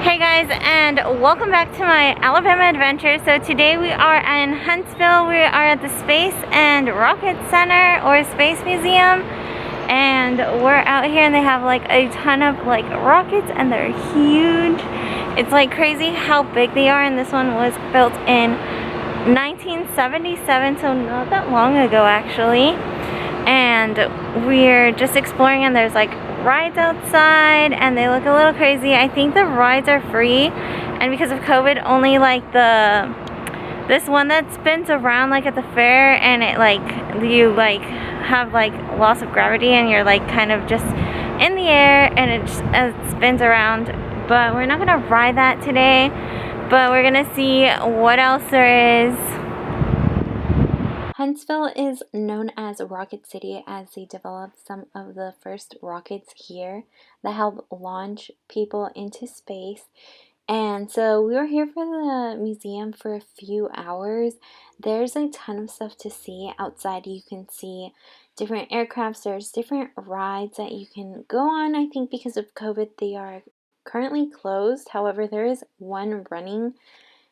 Hey guys, and welcome back to my Alabama adventure. So today we are in Huntsville. We are at the Space and Rocket Center, or Space Museum, and we're out here and they have like a ton of like rockets and they're huge. It's like crazy how big they are, and this one was built in 1977, so not that long ago actually. And we're just exploring, and there's like rides outside and they look a little crazy. I think the rides are free, and because of COVID, only like this one that spins around like at the fair, and it like you like have like loss of gravity and you're like kind of just in the air and it just spins around. But we're not gonna ride that today, but we're gonna see what else there is. Huntsville is known as Rocket City, as they developed some of the first rockets here that help launch people into space. And so we were here for the museum for a few hours. There's a ton of stuff to see. Outside you can see different aircrafts. There's different rides that you can go on. I think because of COVID they are currently closed. However, there is one running,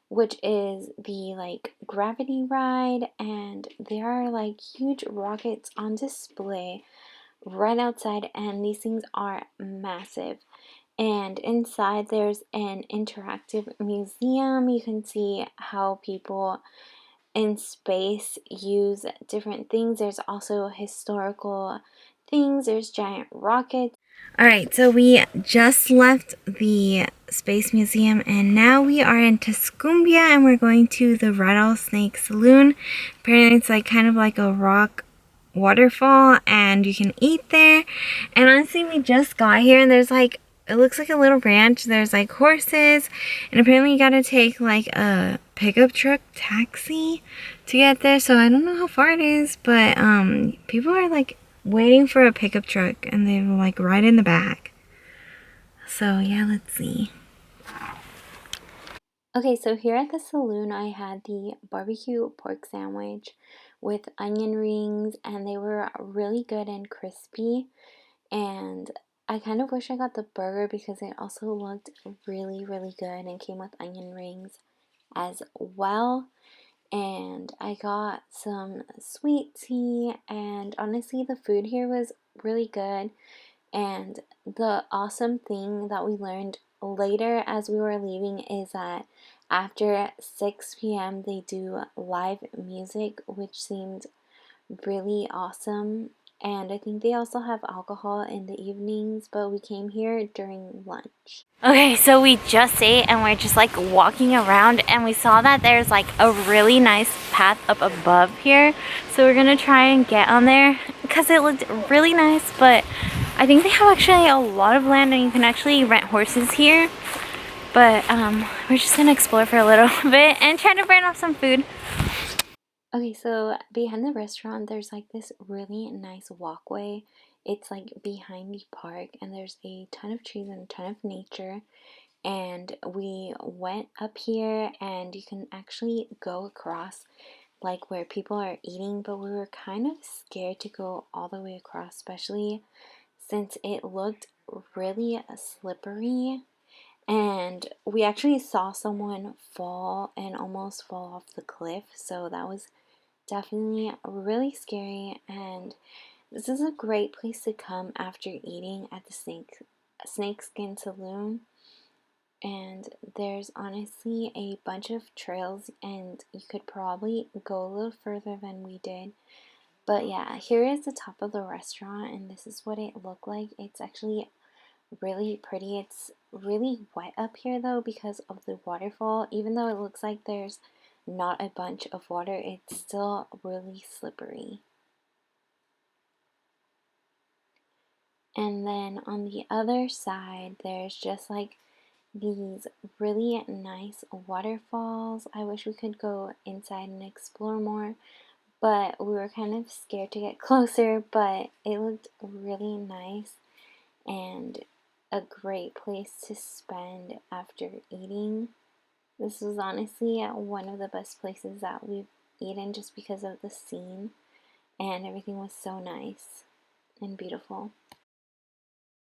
which is the like gravity ride, and there are like huge rockets on display right outside, and these things are massive. And inside there's an interactive museum. You can see how people in space use different things. There's also historical things. There's giant rockets. Alright, so we just left the Space Museum and now we are in Tuscumbia and we're going to the Rattlesnake Saloon. Apparently it's like kind of like a rock waterfall and you can eat there. And honestly, we just got here and there's like, it looks like a little ranch. There's like horses, and apparently you gotta take like a pickup truck taxi to get there. So I don't know how far it is, but people are like waiting for a pickup truck and they were like right in the back. So yeah, let's see. Okay, so here at the saloon I had the barbecue pork sandwich with onion rings, and they were really good and crispy. And I kind of wish I got the burger because it also looked really, really good and came with onion rings as well. And I got some sweet tea, and honestly the food here was really good. And the awesome thing that we learned later as we were leaving is that after 6 p.m. they do live music, which seemed really awesome. And I think they also have alcohol in the evenings, but we came here during lunch. Okay, so we just ate and we're just like walking around, and we saw that there's like a really nice path up above here. So we're gonna try and get on there because it looked really nice, but I think they have actually a lot of land and you can actually rent horses here. But we're just gonna explore for a little bit and try to burn off some food. Okay, so behind the restaurant, there's like this really nice walkway. It's like behind the park, and there's a ton of trees and a ton of nature. And we went up here, and you can actually go across like where people are eating, but we were kind of scared to go all the way across, especially since it looked really slippery. And we actually saw someone fall and almost fall off the cliff, so that was definitely really scary. And this is a great place to come after eating at the Snakeskin Saloon. And there's honestly a bunch of trails, and you could probably go a little further than we did. But yeah, here is the top of the restaurant, and this is what it looked like. It's actually really pretty. It's really wet up here though because of the waterfall. Even though it looks like there's not a bunch of water, it's still really slippery. And then on the other side there's just like these really nice waterfalls. I wish we could go inside and explore more, but we were kind of scared to get closer. But it looked really nice and a great place to spend after eating. This was honestly one of the best places that we've eaten just because of the scene, and everything was so nice and beautiful.